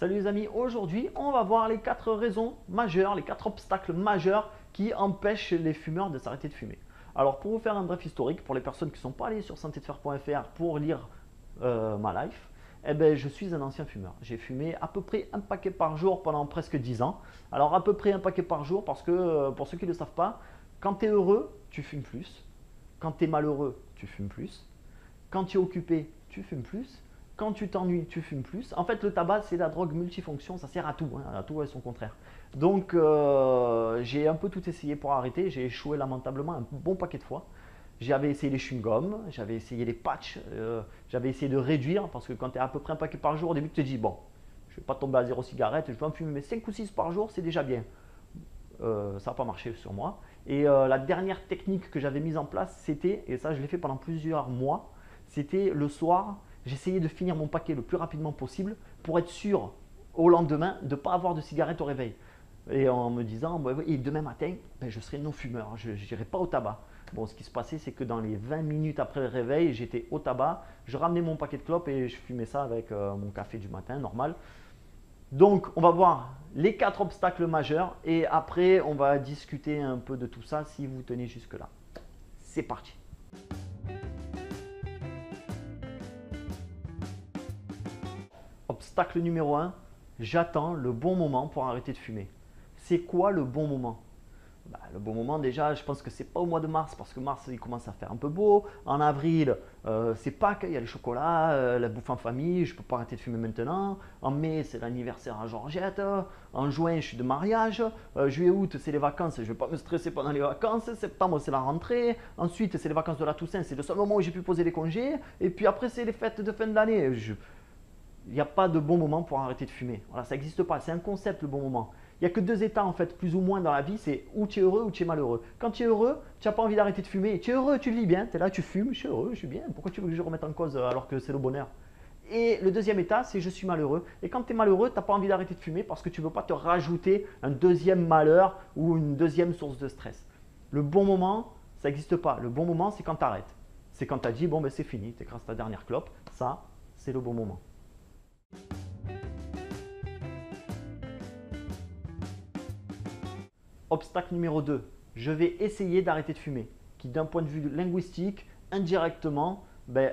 Salut les amis, aujourd'hui on va voir les 4 raisons majeures, les 4 obstacles majeurs qui empêchent les fumeurs de s'arrêter de fumer. Alors pour vous faire un bref historique, pour les personnes qui ne sont pas allées sur santédefer.fr pour lire ma life, eh ben, je suis un ancien fumeur. J'ai fumé à peu près un paquet par jour pendant presque 10 ans. Alors à peu près un paquet par jour parce que pour ceux qui ne le savent pas, quand tu es heureux, tu fumes plus. Quand tu es malheureux, tu fumes plus. Quand tu es occupé, tu fumes plus. Quand tu t'ennuies, tu fumes plus. En fait, le tabac, c'est la drogue multifonction, ça sert à tout, hein, à tout et son contraire. Donc, j'ai un peu tout essayé pour arrêter. J'ai échoué lamentablement un bon paquet de fois. J'avais essayé les chewing-gums, j'avais essayé les patchs, j'avais essayé de réduire parce que quand tu es à peu près un paquet par jour, au début, tu te dis, bon, je ne vais pas tomber à 0 cigarette, je vais en fumer mais 5 ou 6 par jour, c'est déjà bien. Ça n'a pas marché sur moi. Et la dernière technique que j'avais mise en place, c'était, et ça je l'ai fait pendant plusieurs mois, c'était le soir, j'essayais de finir mon paquet le plus rapidement possible pour être sûr au lendemain de ne pas avoir de cigarette au réveil. Et en me disant, bah, et demain matin, ben, je serai non-fumeur, je n'irai pas au tabac. Bon, ce qui se passait, c'est que dans les 20 minutes après le réveil, j'étais au tabac, je ramenais mon paquet de clopes et je fumais ça avec mon café du matin, normal. Donc, on va voir les 4 obstacles majeurs et après, on va discuter un peu de tout ça si vous tenez jusque-là. C'est parti. Obstacle numéro 1, j'attends le bon moment pour arrêter de fumer. C'est quoi le bon moment? Le bon moment déjà, je pense que c'est pas au mois de mars parce que mars il commence à faire un peu beau. En avril, c'est Pâques, il y a le chocolat, la bouffe en famille, je peux pas arrêter de fumer maintenant. En mai, c'est l'anniversaire à Georgette. En juin, je suis de mariage. Juillet, août, c'est les vacances, je vais pas me stresser pendant les vacances. Septembre, c'est la rentrée. Ensuite, c'est les vacances de la Toussaint, c'est le seul moment où j'ai pu poser les congés. Et puis après, c'est les fêtes de fin de l'année. Il n'y a pas de bon moment pour arrêter de fumer. Voilà, ça n'existe pas. C'est un concept le bon moment. Il n'y a que 2 états en fait, plus ou moins dans la vie, c'est où tu es heureux ou tu es malheureux. Quand tu es heureux, tu n'as pas envie d'arrêter de fumer. Tu es heureux, tu le vis bien, tu es là, tu fumes, je suis heureux, je suis bien. Pourquoi tu veux que je remette en cause alors que c'est le bonheur? Et le deuxième état, c'est je suis malheureux. Et quand tu es malheureux, tu n'as pas envie d'arrêter de fumer parce que tu ne veux pas te rajouter un deuxième malheur ou une deuxième source de stress. Le bon moment, ça n'existe pas. Le bon moment, c'est quand tu arrêtes. C'est quand tu as dit, bon, ben, c'est fini, tu écrases ta dernière clope. Ça, c'est le bon moment. Obstacle numéro 2, je vais essayer d'arrêter de fumer, qui d'un point de vue linguistique, indirectement,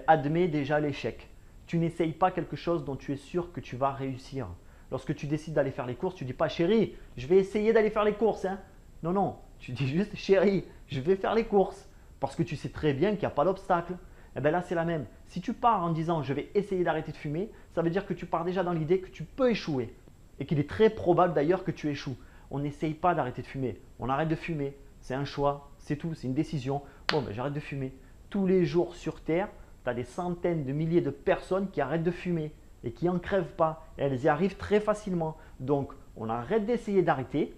admet déjà l'échec. Tu n'essayes pas quelque chose dont tu es sûr que tu vas réussir. Lorsque tu décides d'aller faire les courses, tu ne dis pas chérie, je vais essayer d'aller faire les courses. Hein. Non, non, tu dis juste chérie, je vais faire les courses. Parce que tu sais très bien qu'il n'y a pas d'obstacle. Et bien là, c'est la même. Si tu pars en disant je vais essayer d'arrêter de fumer, ça veut dire que tu pars déjà dans l'idée que tu peux échouer. Et qu'il est très probable d'ailleurs que tu échoues. On n'essaye pas d'arrêter de fumer. On arrête de fumer. C'est un choix, c'est tout, c'est une décision. Bon, ben, j'arrête de fumer. Tous les jours sur Terre, tu as des centaines de milliers de personnes qui arrêtent de fumer et qui n'en crèvent pas. Et elles y arrivent très facilement. Donc, on arrête d'essayer d'arrêter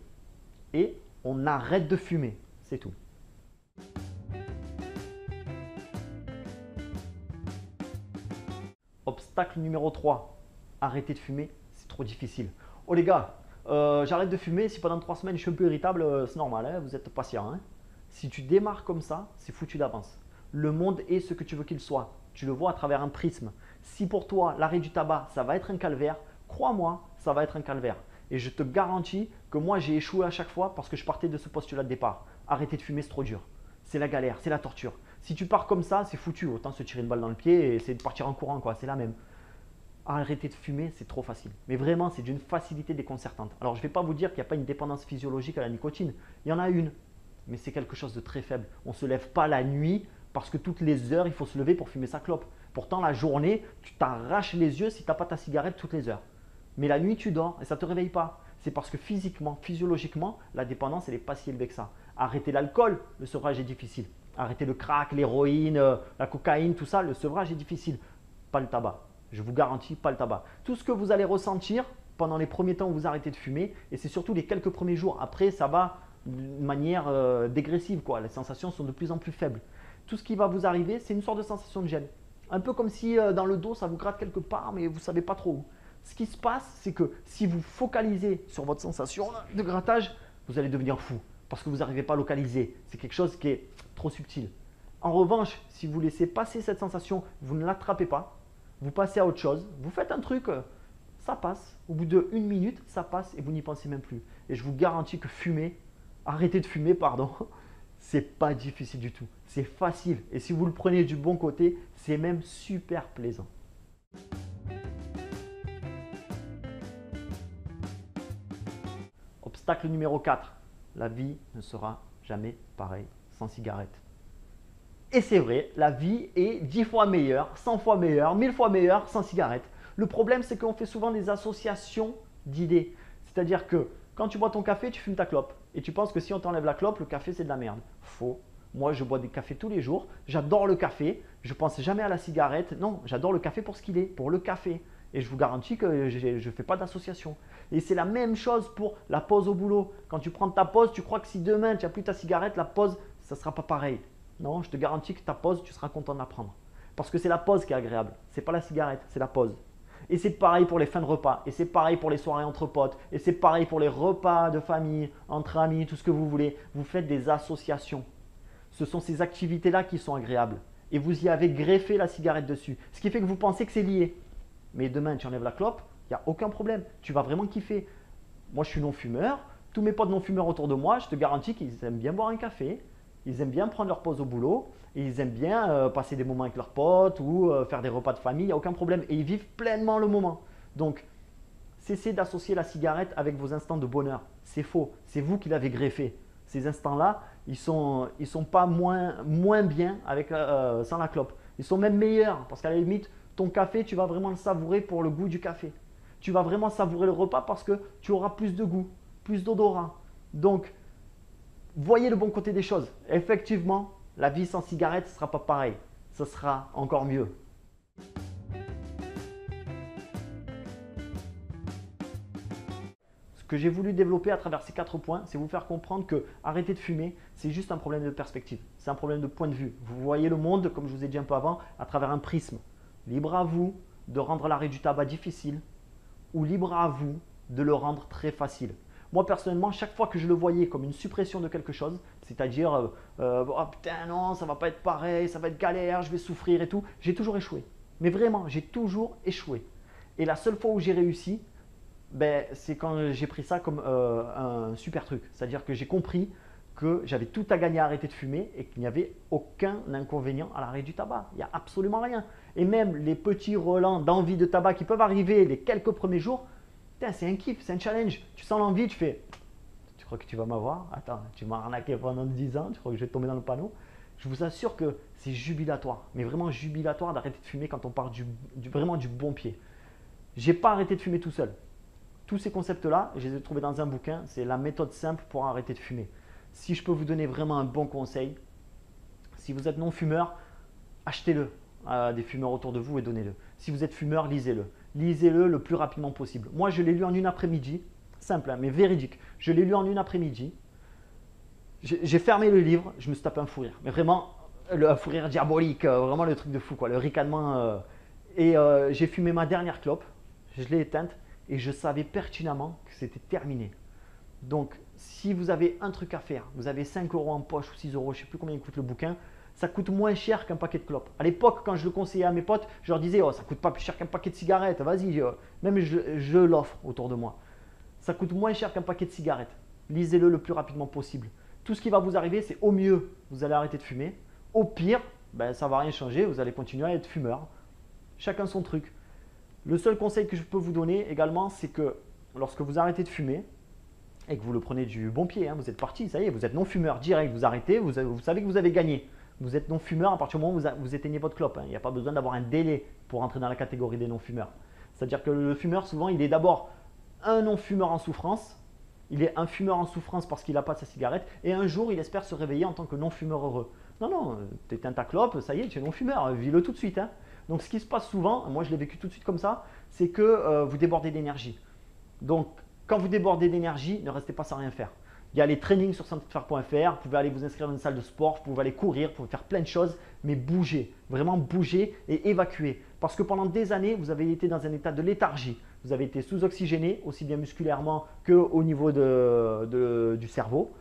et on arrête de fumer. C'est tout. Obstacle numéro 3. Arrêter de fumer, c'est trop difficile. Oh les gars, j'arrête de fumer, si pendant 3 semaines je suis un peu irritable, c'est normal, hein, vous êtes patient. Hein. Si tu démarres comme ça, c'est foutu d'avance. Le monde est ce que tu veux qu'il soit. Tu le vois à travers un prisme. Si pour toi, l'arrêt du tabac, ça va être un calvaire, crois-moi, ça va être un calvaire. Et je te garantis que moi, j'ai échoué à chaque fois parce que je partais de ce postulat de départ. Arrêter de fumer, c'est trop dur. C'est la galère, c'est la torture. Si tu pars comme ça, c'est foutu. Autant se tirer une balle dans le pied et essayer de partir en courant, quoi. C'est la même. Arrêter de fumer, c'est trop facile. Mais vraiment, c'est d'une facilité déconcertante. Alors, je ne vais pas vous dire qu'il n'y a pas une dépendance physiologique à la nicotine. Il y en a une, mais c'est quelque chose de très faible. On ne se lève pas la nuit parce que toutes les heures, il faut se lever pour fumer sa clope. Pourtant, la journée, tu t'arraches les yeux si tu n'as pas ta cigarette toutes les heures. Mais la nuit, tu dors et ça ne te réveille pas. C'est parce que physiquement, physiologiquement, la dépendance, elle n'est pas si élevée que ça. Arrêter l'alcool, le sevrage est difficile. Arrêter le crack, l'héroïne, la cocaïne, tout ça, le sevrage est difficile. Pas le tabac. Je vous garantis, pas le tabac. Tout ce que vous allez ressentir pendant les premiers temps où vous arrêtez de fumer, et c'est surtout les quelques premiers jours. Après, ça va d'une manière dégressive, quoi. Les sensations sont de plus en plus faibles. Tout ce qui va vous arriver, c'est une sorte de sensation de gêne. Un peu comme si dans le dos, ça vous gratte quelque part, mais vous ne savez pas trop où. Ce qui se passe, c'est que si vous focalisez sur votre sensation de grattage, vous allez devenir fou parce que vous n'arrivez pas à localiser. C'est quelque chose qui est trop subtil. En revanche, si vous laissez passer cette sensation, vous ne l'attrapez pas, vous passez à autre chose, vous faites un truc, ça ça passe. Au bout de 1 minute, ça passe et vous n'y pensez même plus. Et je vous garantis que arrêter de fumer, pardon, c'est pas difficile du tout. C'est facile. Et si vous le prenez du bon côté, c'est même super plaisant. Obstacle numéro 4. La vie ne sera jamais pareille sans cigarette. Et c'est vrai, la vie est 10 fois meilleure, 100 fois meilleure, 1000 fois meilleure sans cigarette. Le problème, c'est qu'on fait souvent des associations d'idées. C'est-à-dire que quand tu bois ton café, tu fumes ta clope. Et tu penses que si on t'enlève la clope, le café, c'est de la merde. Faux. Moi, je bois des cafés tous les jours. J'adore le café. Je ne pense jamais à la cigarette. Non, j'adore le café pour ce qu'il est, pour le café. Et je vous garantis que je ne fais pas d'association. Et c'est la même chose pour la pause au boulot. Quand tu prends ta pause, tu crois que si demain, tu n'as plus ta cigarette, la pause, ça ne sera pas pareil. Non, je te garantis que ta pause, tu seras content de la prendre. Parce que c'est la pause qui est agréable. Ce n'est pas la cigarette, c'est la pause. Et c'est pareil pour les fins de repas. Et c'est pareil pour les soirées entre potes. Et c'est pareil pour les repas de famille, entre amis, tout ce que vous voulez. Vous faites des associations. Ce sont ces activités-là qui sont agréables. Et vous y avez greffé la cigarette dessus. Ce qui fait que vous pensez que c'est lié. Mais demain, tu enlèves la clope, il n'y a aucun problème. Tu vas vraiment kiffer. Moi, je suis non-fumeur. Tous mes potes non-fumeurs autour de moi, je te garantis qu'ils aiment bien boire un café. Ils aiment bien prendre leur pause au boulot et ils aiment bien passer des moments avec leurs potes ou faire des repas de famille, il n'y a aucun problème. Et ils vivent pleinement le moment. Donc, cessez d'associer la cigarette avec vos instants de bonheur. C'est faux. C'est vous qui l'avez greffé. Ces instants-là, ils sont pas moins bien sans la clope. Ils sont même meilleurs parce qu'à la limite, ton café, tu vas vraiment le savourer pour le goût du café. Tu vas vraiment savourer le repas parce que tu auras plus de goût, plus d'odorat. Donc, voyez le bon côté des choses. Effectivement, la vie sans cigarette ne sera pas pareil. Ce sera encore mieux. Ce que j'ai voulu développer à travers ces 4 points, c'est vous faire comprendre que arrêter de fumer, c'est juste un problème de perspective. C'est un problème de point de vue. Vous voyez le monde, comme je vous ai dit un peu avant, à travers un prisme. Libre à vous de rendre l'arrêt du tabac difficile ou libre à vous de le rendre très facile. Moi, personnellement, chaque fois que je le voyais comme une suppression de quelque chose, c'est-à-dire oh putain, non, ça va pas être pareil, ça va être galère, je vais souffrir et tout, j'ai toujours échoué. Mais vraiment, j'ai toujours échoué. Et la seule fois où j'ai réussi, c'est quand j'ai pris ça comme un super truc. C'est-à-dire que j'ai compris que j'avais tout à gagner à arrêter de fumer et qu'il n'y avait aucun inconvénient à l'arrêt du tabac. Il n'y a absolument rien. Et même les petits relents d'envie de tabac qui peuvent arriver les quelques premiers jours, c'est un kiff, c'est un challenge. Tu sens l'envie, tu fais « Tu crois que tu vas m'avoir? Attends, tu m'as arnaqué pendant 10 ans, tu crois que je vais tomber dans le panneau ?» Je vous assure que c'est jubilatoire, mais vraiment jubilatoire d'arrêter de fumer quand on part vraiment du bon pied. Je n'ai pas arrêté de fumer tout seul. Tous ces concepts-là, je les ai trouvés dans un bouquin, c'est la méthode simple pour arrêter de fumer. Si je peux vous donner vraiment un bon conseil, si vous êtes non-fumeur, achetez-le à des fumeurs autour de vous et donnez-le. Si vous êtes fumeur, lisez-le. Lisez-le le plus rapidement possible. Moi, je l'ai lu en une après-midi, simple, hein, mais véridique. Je l'ai lu en une après-midi. J'ai fermé le livre, je me suis tapé un fou rire. Mais vraiment, un fou rire diabolique, vraiment le truc de fou, quoi, le ricanement. J'ai fumé ma dernière clope, je l'ai éteinte et je savais pertinemment que c'était terminé. Donc, si vous avez un truc à faire, vous avez 5 € en poche ou 6 €, je ne sais plus combien coûte le bouquin, ça coûte moins cher qu'un paquet de clopes. À l'époque, quand je le conseillais à mes potes, je leur disais oh, ça ne coûte pas plus cher qu'un paquet de cigarettes, vas-y, même je l'offre autour de moi. Ça coûte moins cher qu'un paquet de cigarettes. Lisez-le le plus rapidement possible. Tout ce qui va vous arriver, c'est au mieux, vous allez arrêter de fumer. Au pire, ça ne va rien changer, vous allez continuer à être fumeur. Chacun son truc. Le seul conseil que je peux vous donner également, c'est que lorsque vous arrêtez de fumer, et que vous le prenez du bon pied, hein, vous êtes parti, ça y est, vous êtes non-fumeur direct, vous arrêtez, vous savez que vous avez gagné. Vous êtes non-fumeur à partir du moment où vous éteignez votre clope. Hein. Il n'y a pas besoin d'avoir un délai pour entrer dans la catégorie des non-fumeurs. C'est-à-dire que le fumeur, souvent, il est d'abord un non-fumeur en souffrance. Il est un fumeur en souffrance parce qu'il n'a pas sa cigarette. Et un jour, il espère se réveiller en tant que non-fumeur heureux. Non, non, tu éteins ta clope, ça y est, tu es non-fumeur, vis-le tout de suite. Hein. Donc, ce qui se passe souvent, moi je l'ai vécu tout de suite comme ça, c'est que vous débordez d'énergie. Donc, quand vous débordez d'énergie, ne restez pas sans rien faire. Il y a les trainings sur santédefer.fr, vous pouvez aller vous inscrire dans une salle de sport, vous pouvez aller courir, vous pouvez faire plein de choses, mais bougez, vraiment bougez et évacuez. Parce que pendant des années, vous avez été dans un état de léthargie. Vous avez été sous-oxygéné, aussi bien musculairement qu'au niveau du cerveau.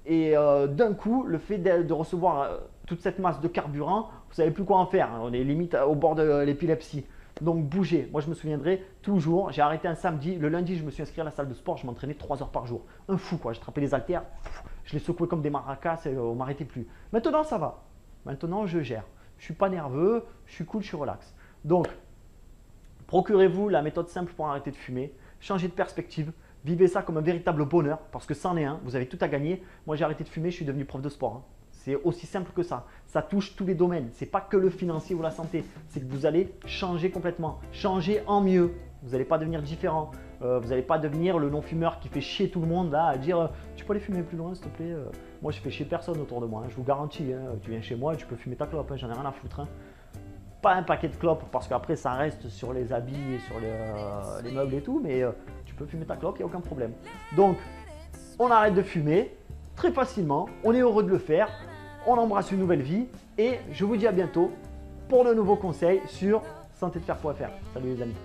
Et d'un coup, le fait de recevoir toute cette masse de carburant, vous ne savez plus quoi en faire. On est limite au bord de l'épilepsie. Donc bougez. Moi je me souviendrai toujours, j'ai arrêté un samedi, le lundi je me suis inscrit à la salle de sport, je m'entraînais 3 heures par jour. Un fou quoi, j'ai attrapé les haltères, je les secouais comme des maracas et on ne m'arrêtait plus. Maintenant ça va, maintenant je gère. Je ne suis pas nerveux, je suis cool, je suis relax. Donc procurez-vous la méthode simple pour arrêter de fumer, changez de perspective, vivez ça comme un véritable bonheur parce que c'en est un, vous avez tout à gagner. Moi j'ai arrêté de fumer, je suis devenu prof de sport. Hein. C'est aussi simple que ça. Ça touche tous les domaines. Ce n'est pas que le financier ou la santé. C'est que vous allez changer complètement. Changer en mieux. Vous n'allez pas devenir différent. Vous n'allez pas devenir le non-fumeur qui fait chier tout le monde là, à dire tu peux aller fumer plus loin s'il te plaît. Moi je fais chier personne autour de moi. Hein. Je vous garantis. Hein. Tu viens chez moi, tu peux fumer ta clope. Hein. J'en ai rien à foutre. Hein. Pas un paquet de clopes parce qu'après ça reste sur les habits et sur les meubles et tout. Mais tu peux fumer ta clope, il n'y a aucun problème. Donc on arrête de fumer très facilement. On est heureux de le faire. On embrasse une nouvelle vie et je vous dis à bientôt pour de nouveaux conseils sur santédefer.fr. Salut les amis.